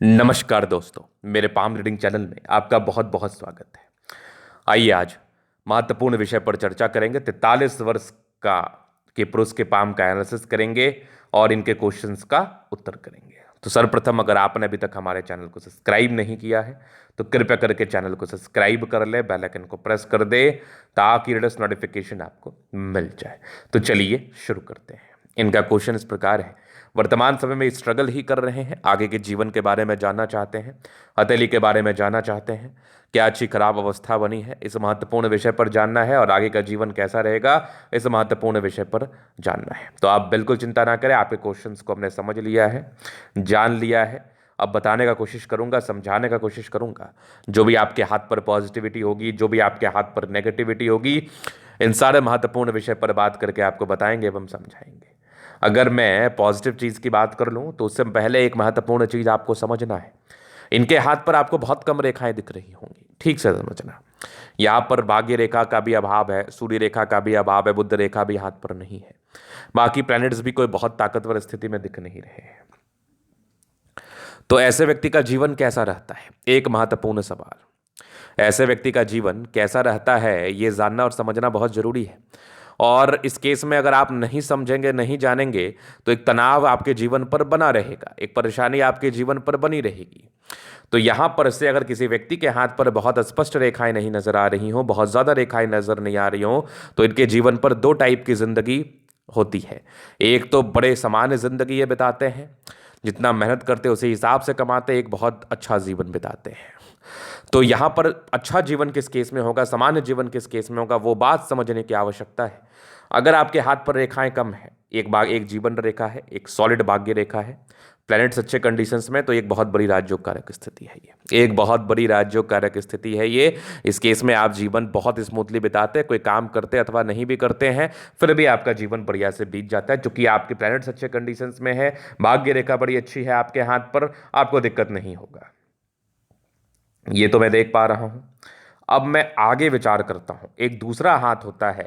नमस्कार दोस्तों, मेरे पाम रीडिंग चैनल में आपका बहुत बहुत स्वागत है। आइए आज महत्वपूर्ण विषय पर चर्चा करेंगे। 43 वर्ष का के पुरुष के पाम का एनालिसिस करेंगे और इनके क्वेश्चंस का उत्तर करेंगे। तो सर्वप्रथम, अगर आपने अभी तक हमारे चैनल को सब्सक्राइब नहीं किया है तो कृपया करके चैनल को सब्सक्राइब कर ले, बेल आइकन को प्रेस कर दे ताकि लेटेस्ट नोटिफिकेशन आपको मिल जाए। तो चलिए शुरू करते हैं। इनका क्वेश्चन इस प्रकार है। वर्तमान समय में स्ट्रगल ही कर रहे हैं, आगे के जीवन के बारे में जानना चाहते हैं, हथेली के बारे में जानना चाहते हैं, क्या अच्छी खराब अवस्था बनी है, इस महत्वपूर्ण विषय पर जानना है, और आगे का जीवन कैसा रहेगा इस महत्वपूर्ण विषय पर जानना है। तो आप बिल्कुल चिंता ना करें, आपके क्वेश्चंस को हमने समझ लिया है, जान लिया है। अब बताने का कोशिश करूंगा, समझाने का कोशिश करूंगा। जो भी आपके हाथ पर पॉजिटिविटी होगी, जो भी आपके हाथ पर नेगेटिविटी होगी, इन सारे महत्वपूर्ण विषय पर बात करके आपको बताएंगे एवं समझाएंगे। अगर मैं पॉजिटिव चीज़ की बात कर लूँ तो उससे पहले एक महत्वपूर्ण चीज़ आपको समझना है। इनके हाथ पर आपको बहुत कम रेखाएं दिख रही होंगी, ठीक से समझना। यहाँ पर भाग्य रेखा का भी अभाव है, सूर्य रेखा का भी अभाव है, बुध रेखा भी हाथ पर नहीं है। बाकी प्लैनेट्स भी कोई बहुत ताकतवर स्थिति में दिख नहीं रहे हैं। तो ऐसे व्यक्ति का जीवन कैसा रहता है, एक महत्वपूर्ण सवाल। ऐसे व्यक्ति का जीवन कैसा रहता है ये जानना और समझना बहुत जरूरी है। और इस केस में अगर आप नहीं समझेंगे, नहीं जानेंगे, तो एक तनाव आपके जीवन पर बना रहेगा, एक परेशानी आपके जीवन पर बनी रहेगी। तो यहां पर से अगर किसी व्यक्ति के हाथ पर बहुत स्पष्ट रेखाएं नहीं नजर आ रही हो, बहुत ज्यादा रेखाएं नजर नहीं आ रही हो, तो इनके जीवन पर दो टाइप की जिंदगी होती है। एक तो बड़े सामान्य जिंदगी ये बिताते हैं, जितना मेहनत करते उसी हिसाब से कमाते, एक बहुत अच्छा जीवन बिताते हैं। तो यहां पर अच्छा जीवन किस केस में होगा, सामान्य जीवन किस केस में होगा, वो बात समझने की आवश्यकता है। अगर आपके हाथ पर रेखाएं कम है, एक जीवन रेखा है, एक सॉलिड भाग्य रेखा है, प्लैनेट्स अच्छे कंडीशंस में, तो एक बहुत बड़ी राजयोग कारक स्थिति है ये, एक बहुत बड़ी राजयोग कारक स्थिति है ये। इस केस में आप जीवन बहुत स्मूथली बिताते हैं, कोई काम करते अथवा नहीं भी करते हैं फिर भी आपका जीवन बढ़िया से बीत जाता है, क्योंकि आपके प्लैनेट्स अच्छे कंडीशंस में है, भाग्य रेखा बड़ी अच्छी है आपके हाथ पर, आपको दिक्कत नहीं होगा। ये तो मैं देख पा रहा हूं। अब मैं आगे विचार करता हूं। एक दूसरा हाथ होता है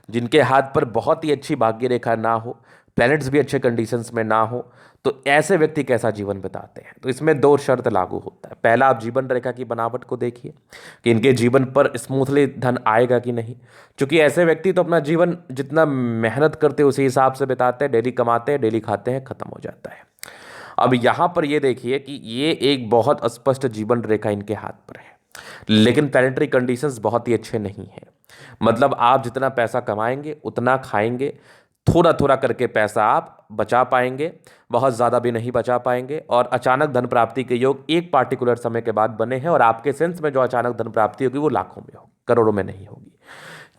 जिनके हाथ पर बहुत ही अच्छी भाग्य रेखा ना हो, प्लैनेट्स भी अच्छे कंडीशंस में ना हो, तो ऐसे व्यक्ति कैसा जीवन बिताते हैं। तो इसमें दो शर्त लागू होता है। पहला, आप जीवन रेखा की बनावट को देखिए कि इनके जीवन पर स्मूथली धन आएगा कि नहीं, क्योंकि ऐसे व्यक्ति तो अपना जीवन जितना मेहनत करते उसी हिसाब से बिताते हैं, डेली कमाते हैं, डेली खाते हैं, खत्म हो जाता है। अब यहां पर ये देखिए कि ये एक बहुत स्पष्ट जीवन रेखा इनके हाथ पर है, लेकिन प्लैनेटरी कंडीशंस बहुत ही अच्छे नहीं हैं। मतलब आप जितना पैसा कमाएंगे उतना खाएंगे, थोड़ा थोड़ा करके पैसा आप बचा पाएंगे, बहुत ज़्यादा भी नहीं बचा पाएंगे। और अचानक धन प्राप्ति के योग एक पार्टिकुलर समय के बाद बने हैं, और आपके सेंस में जो अचानक धन प्राप्ति होगी वो लाखों में होगी, करोड़ों में नहीं होगी।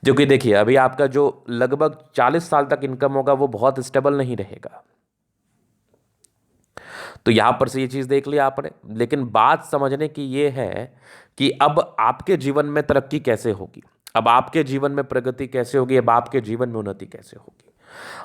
क्योंकि देखिए, अभी आपका जो लगभग 40 साल तक इनकम होगा वो बहुत स्टेबल नहीं रहेगा। तो यहां पर से ये चीज देख लिया आपने, लेकिन बात समझने की ये है कि अब आपके जीवन में तरक्की कैसे होगी, अब आपके जीवन में प्रगति कैसे होगी, अब आपके जीवन में उन्नति कैसे होगी।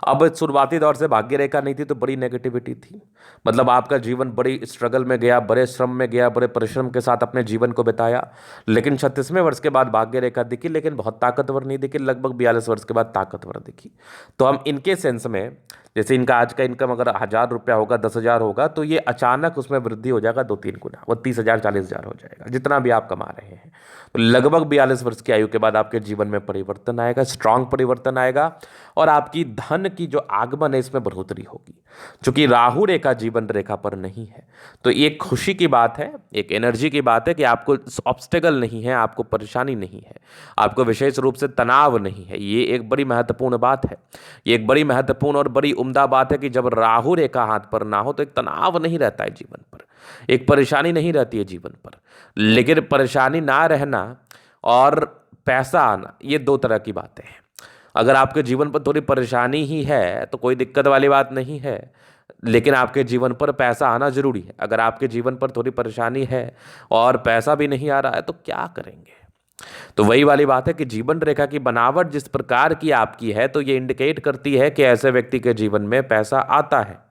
अब शुरुआती दौर से भाग्य रेखा नहीं थी तो बड़ी नेगेटिविटी थी। मतलब आपका जीवन बड़ी स्ट्रगल में गया, बड़े श्रम में गया, बड़े परिश्रम के साथ अपने जीवन को बिताया। लेकिन 36वें वर्ष के बाद भाग्य रेखा दिखी, लेकिन बहुत ताकतवर नहीं दिखी, लगभग 42 वर्ष के बाद ताकतवर दिखी। तो हम इनके सेंस में, जैसे इनका आज का इनकम अगर 1,000 रुपया होगा, 10,000 होगा, तो ये अचानक उसमें वृद्धि हो जाएगा 2-3 गुना, वो 30,000 40,000 हो जाएगा, जितना भी आप कमा रहे हैं। तो लगभग 42 वर्ष की आयु के बाद आपके जीवन में परिवर्तन आएगा, स्ट्रांग परिवर्तन आएगा, और आपकी धन की जो आगमन है इसमें बढ़ोतरी होगी। क्योंकि राहु रेखा जीवन रेखा पर नहीं है, तो ये एक खुशी की बात है, एक एनर्जी की बात है कि आपको ऑब्स्टेकल नहीं है, आपको परेशानी नहीं है, आपको विशेष रूप से तनाव नहीं है। ये एक बड़ी महत्वपूर्ण बात है। ये एक बड़ी महत्वपूर्ण और बड़ी उम्दा बात है कि जब राहु रेखा हाथ पर ना हो तो एक तनाव नहीं रहता है जीवन पर, एक परेशानी नहीं रहती है जीवन पर। लेकिन परेशानी ना रहना और पैसा आना, ये दो तरह की बातें हैं। अगर आपके जीवन पर थोड़ी परेशानी ही है तो कोई दिक्कत वाली बात नहीं है, लेकिन आपके जीवन पर पैसा आना जरूरी है। अगर आपके जीवन पर थोड़ी परेशानी है और पैसा भी नहीं आ रहा है तो क्या करेंगे। तो वही वाली बात है कि जीवन रेखा की बनावट जिस प्रकार की आपकी है, तो ये इंडिकेट करती है कि ऐसे व्यक्ति के जीवन में पैसा आता है।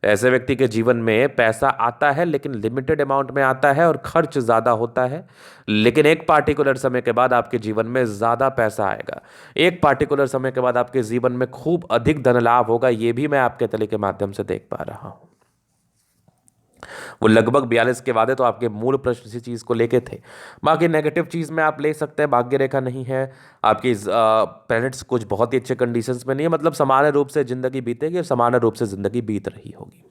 ऐसे व्यक्ति के जीवन में पैसा आता है, लेकिन लिमिटेड अमाउंट में आता है और खर्च ज़्यादा होता है। लेकिन एक पार्टिकुलर समय के बाद आपके जीवन में ज़्यादा पैसा आएगा, एक पार्टिकुलर समय के बाद आपके जीवन में खूब अधिक धन लाभ होगा। ये भी मैं आपके तले के माध्यम से देख पा रहा हूँ। वो लगभग 42 के बाद है, तो आपके मूल प्रश्न इसी चीज़ को लेके थे। बाकी नेगेटिव चीज़ में आप ले सकते हैं, भाग्य रेखा नहीं है आपकी, प्लैनेट्स कुछ बहुत ही अच्छे कंडीशंस में नहीं है, मतलब सामान्य रूप से जिंदगी बीतेगी और सामान्य रूप से जिंदगी बीत रही होगी,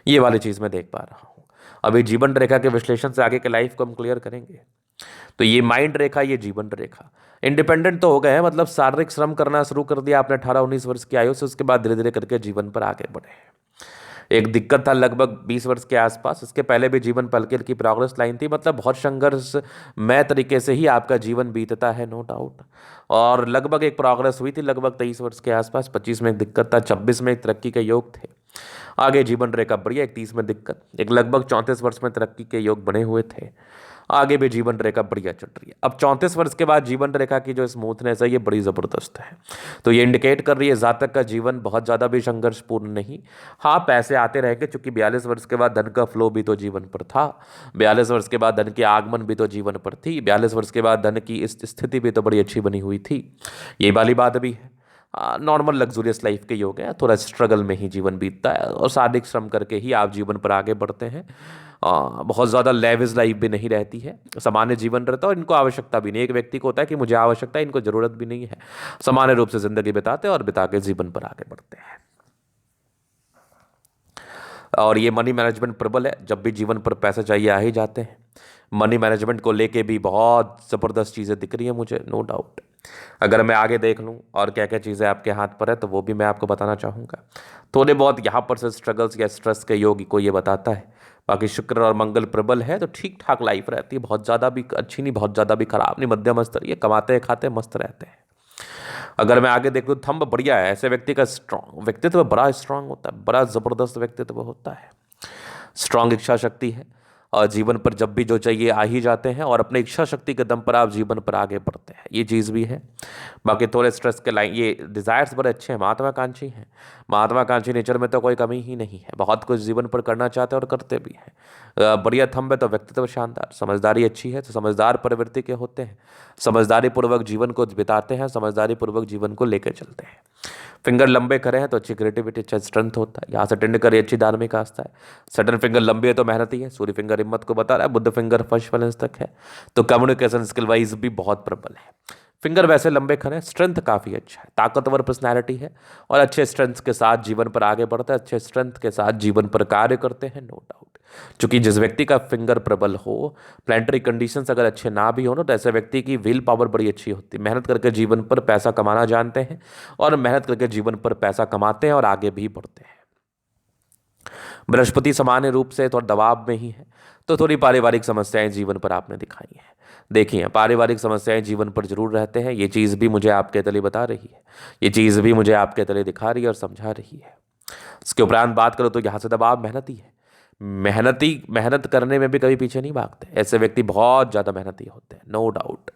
ये वाली चीज़ मैं देख पा रहा हूँ। अभी जीवन रेखा के विश्लेषण से आगे के लाइफ को हम क्लियर करेंगे। तो ये माइंड रेखा, ये जीवन रेखा, इंडिपेंडेंट तो हो गए हैं, मतलब शारीरिक श्रम करना शुरू कर दिया आपने 18-19 वर्ष की आयु से, उसके बाद धीरे धीरे करके जीवन पर आगे बढ़े। एक दिक्कत था लगभग 20 वर्ष के आसपास, इसके पहले भी जीवन पर हल्की हल्की प्रोग्रेस लाइन थी, मतलब बहुत संघर्षमय तरीके से ही आपका जीवन बीतता है, नो डाउट। और लगभग एक प्रोग्रेस हुई थी लगभग 23 वर्ष के आसपास, 25 में एक दिक्कत था, 26 में एक तरक्की के योग थे। आगे जीवन रेखा बढ़िया, 31 में दिक्कत, एक लगभग 34 वर्ष में तरक्की के योग बने हुए थे। आगे भी जीवन रेखा बढ़िया चल रही है। अब 34 वर्ष के बाद जीवन रेखा की जो स्मूथनेस है ये बड़ी ज़बरदस्त है, तो ये इंडिकेट कर रही है जातक का जीवन बहुत ज़्यादा भी संघर्षपूर्ण नहीं। हाँ, पैसे आते रहेंगे, क्योंकि 42 वर्ष के बाद धन का फ्लो भी तो जीवन पर था, 42 वर्ष के बाद धन के आगमन भी तो जीवन पर थी, 42 वर्ष के बाद धन की स्थिति भी तो बड़ी अच्छी बनी हुई थी, ये वाली बात भी है। नॉर्मल लग्जूरियस लाइफ के योग है, थोड़ा स्ट्रगल में ही जीवन बीतता है और शारीरिक श्रम करके ही आप जीवन पर आगे बढ़ते हैं। बहुत ज़्यादा लेविश लाइफ भी नहीं रहती है, सामान्य जीवन रहता है और इनको आवश्यकता भी नहीं। एक व्यक्ति को होता है कि मुझे आवश्यकता है, इनको ज़रूरत भी नहीं है, सामान्य रूप से ज़िंदगी बिताते हैं और बिता के जीवन पर आगे बढ़ते हैं। और ये मनी मैनेजमेंट प्रबल है, जब भी जीवन पर पैसा चाहिए आ ही जाते हैं। मनी मैनेजमेंट को लेके भी बहुत ज़बरदस्त चीज़ें दिख रही हैं मुझे, नो डाउट। अगर मैं आगे देख लूँ और क्या क्या चीज़ें आपके हाथ पर है तो वो भी मैं आपको बताना चाहूँगा। थोड़े बहुत यहाँ पर से स्ट्रगल्स या स्ट्रेस के योग को ये बताता है। बाकी शुक्र और मंगल प्रबल है तो ठीक ठाक लाइफ रहती है, बहुत ज़्यादा भी अच्छी नहीं, बहुत ज़्यादा भी खराब नहीं, मध्यम स्तर, ये कमाते हैं खाते मस्त रहते हैं। अगर मैं आगे देख लूँ, थंब बढ़िया है, ऐसे व्यक्ति का स्ट्रॉन्ग व्यक्तित्व बड़ा स्ट्रांग होता है, बड़ा ज़बरदस्त व्यक्तित्व होता है, स्ट्रांग इच्छा शक्ति है और जीवन पर जब भी जो चाहिए आ ही जाते हैं और अपने इच्छा शक्ति के दम पर आप जीवन पर आगे बढ़ते हैं, ये चीज़ भी है। बाकी थोड़े स्ट्रेस के लाइन, ये डिज़ायर्स बड़े अच्छे हैं, महत्वाकांक्षी हैं, महत्वाकांक्षी नेचर में तो कोई कमी ही नहीं है, बहुत कुछ जीवन पर करना चाहते हैं और करते भी हैं। बढ़िया थंब है तो व्यक्तित्व शानदार, समझदारी अच्छी है तो समझदार प्रवृत्ति के होते हैं, समझदारी पूर्वक जीवन को बिताते हैं, समझदारी पूर्वक जीवन को लेकर चलते हैं। फिंगर लंबे करे हैं तो अच्छी क्रिएटिविटी, अच्छा स्ट्रेंथ होता है, यहाँ से टेंड करे अच्छी धार्मिक आस्था है। सटन फिंगर लंबी है तो मेहनती है, सूर्य फिंगर हिम्मत को बता रहा है, बुद्ध फिंगर फर्स्ट बैलेंस तक है, तो कम्युनिकेशन स्किल वाइज भी बहुत प्रबल है। फिंगर वैसे लंबे खड़े, स्ट्रेंथ काफ़ी अच्छा है, ताकतवर पर्सनैलिटी है और अच्छे स्ट्रेंथ के साथ जीवन पर आगे बढ़ता है, अच्छे स्ट्रेंथ के साथ जीवन पर कार्य करते हैं, नो डाउट। क्योंकि जिस व्यक्ति का फिंगर प्रबल हो, प्लानिटरी कंडीशंस अगर अच्छे ना भी हो ना, तो ऐसे व्यक्ति की विल पावर बड़ी अच्छी होती है, मेहनत करके जीवन पर पैसा कमाना जानते हैं और मेहनत करके जीवन पर पैसा कमाते हैं और आगे भी बढ़ते हैं। बृहस्पति सामान्य रूप से थोड़ा दबाव में ही है, तो थोड़ी पारिवारिक समस्याएं जीवन पर आपने दिखाई हैं, देखी हैं, पारिवारिक समस्याएं जीवन पर जरूर रहते हैं, ये चीज़ भी मुझे आपके तले बता रही है, ये चीज़ भी मुझे आपके तले दिखा रही है और समझा रही है। इसके उपरांत बात करो तो यहाँ से दबाव मेहनती है, मेहनती मेहनत करने में भी कभी पीछे नहीं भागते, ऐसे व्यक्ति बहुत ज़्यादा मेहनती होते हैं, नो डाउट।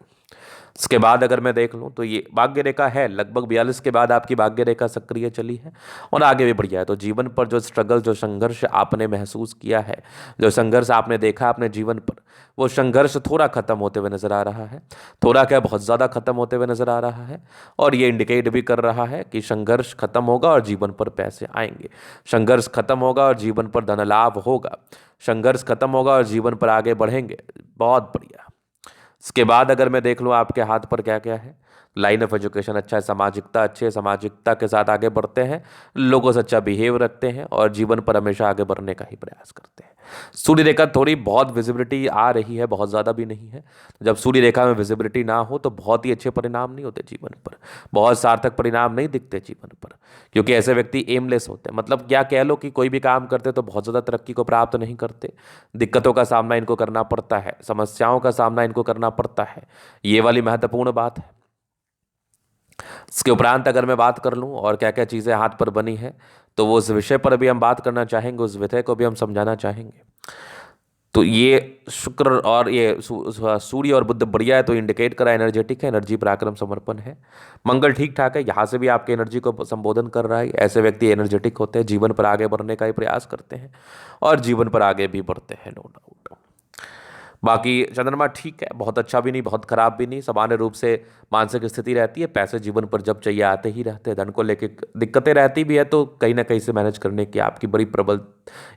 इसके बाद अगर मैं देख लूँ तो ये भाग्य रेखा है, लगभग 42 के बाद आपकी भाग्य रेखा सक्रिय चली है और आगे भी बढ़िया है। तो जीवन पर जो स्ट्रगल, जो संघर्ष आपने महसूस किया है, जो संघर्ष आपने देखा अपने जीवन पर, वो संघर्ष थोड़ा खत्म होते हुए नजर आ रहा है, थोड़ा क्या बहुत ज़्यादा खत्म होते हुए नजर आ रहा है। और ये इंडिकेट भी कर रहा है कि संघर्ष खत्म होगा और जीवन पर पैसे आएंगे, संघर्ष खत्म होगा और जीवन पर धन लाभ होगा, संघर्ष खत्म होगा और जीवन पर आगे बढ़ेंगे, बहुत बढ़िया। इसके बाद अगर मैं देख लूँ आपके हाथ पर क्या क्या है, लाइन ऑफ एजुकेशन अच्छा है, सामाजिकता अच्छी है, सामाजिकता के साथ आगे बढ़ते हैं, लोगों से अच्छा बिहेव रखते हैं और जीवन पर हमेशा आगे बढ़ने का ही प्रयास करते हैं। सूर्य रेखा थोड़ी बहुत विजिबिलिटी आ रही है, बहुत ज़्यादा भी नहीं है। जब सूर्य रेखा में विजिबिलिटी ना हो तो बहुत ही अच्छे परिणाम नहीं होते जीवन पर, बहुत सार्थक परिणाम नहीं दिखते जीवन पर, क्योंकि ऐसे व्यक्ति एमलेस होते हैं, मतलब क्या कह लो कि कोई भी काम करते तो बहुत ज़्यादा तरक्की को प्राप्त नहीं करते, दिक्कतों का सामना इनको करना पड़ता है, समस्याओं का सामना इनको करना पड़ता है, ये वाली महत्वपूर्ण बात है। इसके उपरांत अगर मैं बात कर लूँ और क्या क्या चीज़ें हाथ पर बनी है, तो वो उस विषय पर भी हम बात करना चाहेंगे, उस विषय को भी हम समझाना चाहेंगे। तो ये शुक्र और ये सूर्य और बुध बढ़िया है, तो इंडिकेट करा एनर्जेटिक है, एनर्जी पराक्रम समर्पण है। मंगल ठीक ठाक है, यहाँ से भी आपके एनर्जी को संबोधन कर रहा है। ऐसे व्यक्ति एनर्जेटिक होते हैं, जीवन पर आगे बढ़ने का ही प्रयास करते हैं और जीवन पर आगे भी बढ़ते हैं, नो डाउट। बाकी चंद्रमा ठीक है, बहुत अच्छा भी नहीं बहुत खराब भी नहीं, सामान्य रूप से मानसिक स्थिति रहती है। पैसे जीवन पर जब चाहिए आते ही रहते हैं। धन को लेके दिक्कतें रहती भी है तो कहीं ना कहीं से मैनेज करने की आपकी बड़ी प्रबल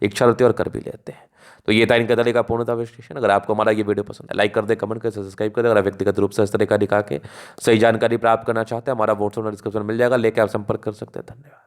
इच्छा रहती है और कर भी लेते हैं। तो ये था इनका दल का पूर्णतः विश्लेषण। अगर आपको हमारा ये वीडियो पसंद है, लाइक कर दे, कमेंट कर, सब्सक्राइब कर दे। अगर आप व्यक्तिगत रूप से इस तरह का दिखा के सही जानकारी प्राप्त करना चाहते हैं, हमारा व्हाट्सएप डिस्क्रिप्शन मिल जाएगा, लेके आप संपर्क कर सकते हैं। धन्यवाद।